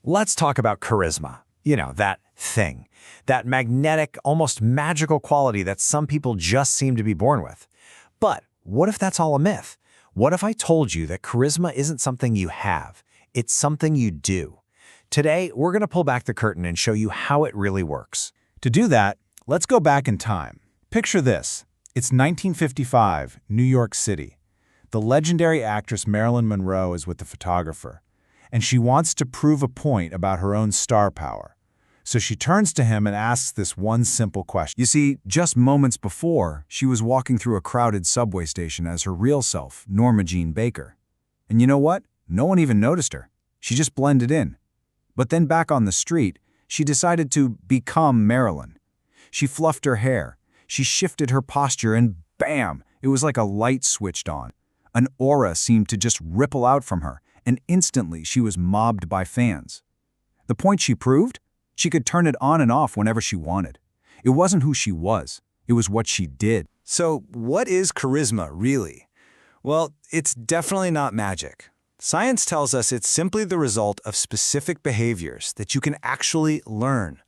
Let's talk about charisma. You know, that thing. That magnetic, almost magical quality that some people just seem to be born with. But what if that's all a myth? What if I told you that charisma isn't something you have, it's something you do? Today, we're going to pull back the curtain and show you how it really works. To do that, let's go back in time. Picture this. It's 1955, New York City. The legendary actress Marilyn Monroe is with the photographer, and she wants to prove a point about her own star power. So she turns to him and asks this one simple question. You see, just moments before, she was walking through a crowded subway station as her real self, Norma Jean Baker. And you know what? No one even noticed her. She just blended in. But then back on the street, she decided to become Marilyn. She fluffed her hair, she shifted her posture, and bam! It was like a light switched on. An aura seemed to just ripple out from her, and instantly she was mobbed by fans. The point she proved? She could turn it on and off whenever she wanted. It wasn't who she was, it was what she did. So, what is charisma, really? Well, it's definitely not magic. Science tells us it's simply the result of specific behaviors that you can actually learn.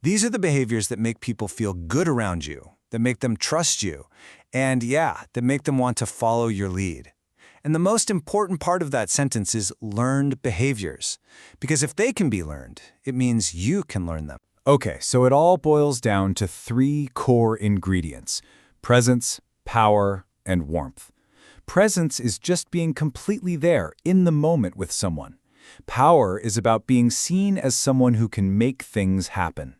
These are the behaviors that make people feel good around you, that make them trust you, and that make them want to follow your lead. And the most important part of that sentence is learned behaviors. Because if they can be learned, it means you can learn them. Okay, so it all boils down to three core ingredients: presence, power, and warmth. Presence is just being completely there, in the moment with someone. Power is about being seen as someone who can make things happen.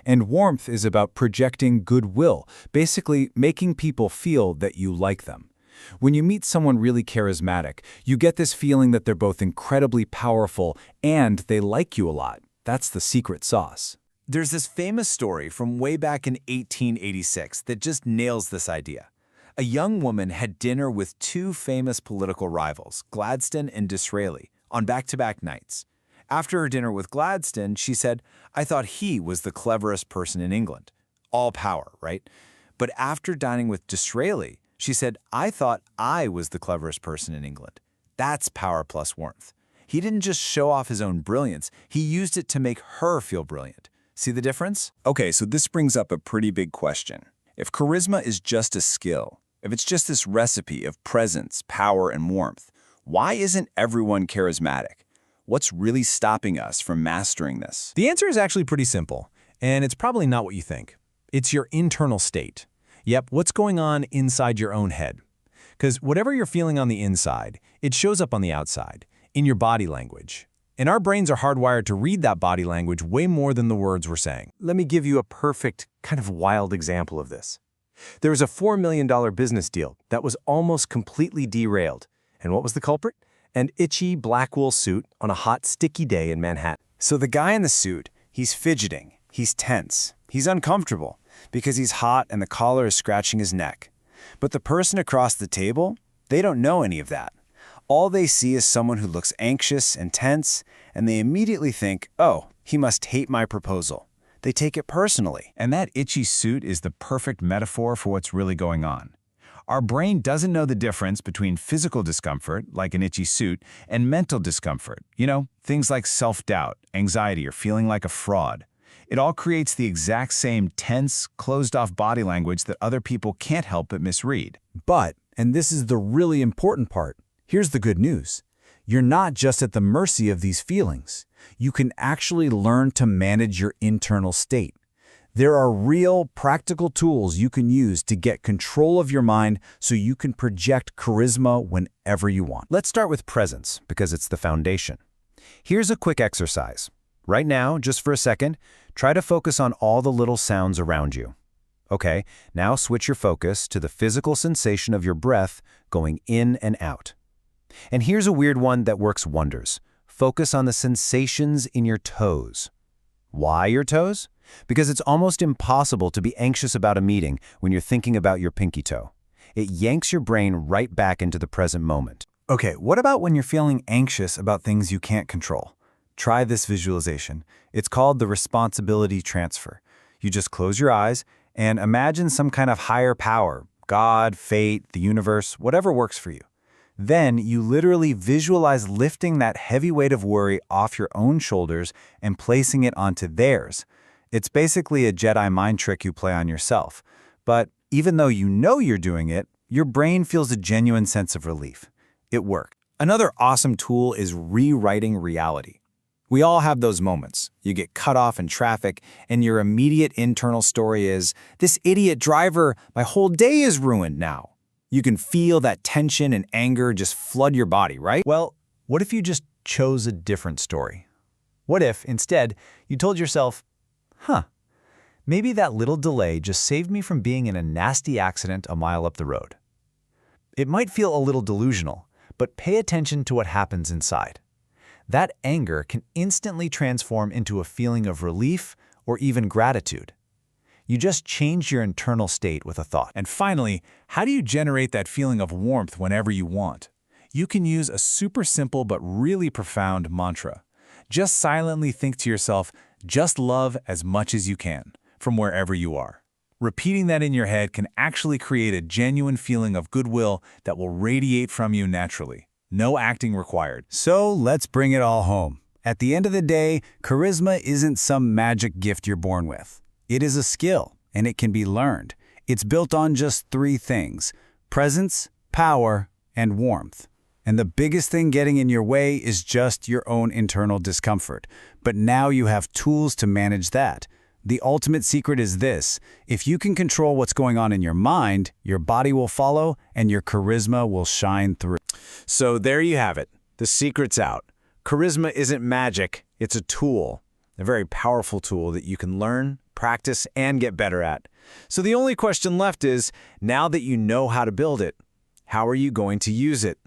And warmth is about projecting goodwill, basically making people feel that you like them. When you meet someone really charismatic, you get this feeling that they're both incredibly powerful and they like you a lot. That's the secret sauce. There's this famous story from way back in 1886 that just nails this idea. A young woman had dinner with two famous political rivals, Gladstone and Disraeli, on back-to-back nights. After her dinner with Gladstone, she said, "I thought he was the cleverest person in England." All power, right? But after dining with Disraeli, she said, "I thought I was the cleverest person in England." That's power plus warmth. He didn't just show off his own brilliance, he used it to make her feel brilliant. See the difference? Okay, so this brings up a pretty big question. If charisma is just a skill, if it's just this recipe of presence, power, and warmth, why isn't everyone charismatic? What's really stopping us from mastering this? The answer is actually pretty simple, and it's probably not what you think. It's your internal state. Yep, what's going on inside your own head. Because whatever you're feeling on the inside, it shows up on the outside, in your body language. And our brains are hardwired to read that body language way more than the words we're saying. Let me give you a perfect, kind of wild example of this. There was a $4 million business deal that was almost completely derailed. And what was the culprit? An itchy black wool suit on a hot, sticky day in Manhattan. So the guy in the suit, he's fidgeting, he's tense, he's uncomfortable because he's hot and the collar is scratching his neck. But the person across the table, they don't know any of that. All they see is someone who looks anxious and tense, and they immediately think, "Oh, he must hate my proposal." They take it personally. And that itchy suit is the perfect metaphor for what's really going on. Our brain doesn't know the difference between physical discomfort, like an itchy suit, and mental discomfort. You know, things like self-doubt, anxiety, or feeling like a fraud. It all creates the exact same tense, closed-off body language that other people can't help but misread. But, and this is the really important part, here's the good news. You're not just at the mercy of these feelings. You can actually learn to manage your internal state. There are real, practical tools you can use to get control of your mind so you can project charisma whenever you want. Let's start with presence, because it's the foundation. Here's a quick exercise. Right now, just for a second, try to focus on all the little sounds around you. Okay, now switch your focus to the physical sensation of your breath going in and out. And here's a weird one that works wonders. Focus on the sensations in your toes. Why your toes? Because it's almost impossible to be anxious about a meeting when you're thinking about your pinky toe. It yanks your brain right back into the present moment. Okay, what about when you're feeling anxious about things you can't control? Try this visualization. It's called the responsibility transfer. You just close your eyes and imagine some kind of higher power, God, fate, the universe, whatever works for you. Then you literally visualize lifting that heavy weight of worry off your own shoulders and placing it onto theirs. It's basically a Jedi mind trick you play on yourself. But even though you know you're doing it, your brain feels a genuine sense of relief. It worked. Another awesome tool is rewriting reality. We all have those moments. You get cut off in traffic, and your immediate internal story is, "This idiot driver, my whole day is ruined now." You can feel that tension and anger just flood your body, right? Well, what if you just chose a different story? What if, instead, you told yourself, maybe that little delay just saved me from being in a nasty accident a mile up the road. It might feel a little delusional, but pay attention to what happens inside. That anger can instantly transform into a feeling of relief or even gratitude. You just change your internal state with a thought. And finally, how do you generate that feeling of warmth whenever you want? You can use a super simple but really profound mantra. Just silently think to yourself, just love as much as you can, from wherever you are. Repeating that in your head can actually create a genuine feeling of goodwill that will radiate from you naturally. No acting required. So let's bring it all home. At the end of the day, charisma isn't some magic gift you're born with. It is a skill, and it can be learned. It's built on just 3 things: presence, power, and warmth. And the biggest thing getting in your way is just your own internal discomfort. But now you have tools to manage that. The ultimate secret is this: if you can control what's going on in your mind, your body will follow, and your charisma will shine through. So there you have it. The secret's out. Charisma isn't magic, it's a tool. A very powerful tool that you can learn, practice, and get better at. So the only question left is, now that you know how to build it, how are you going to use it?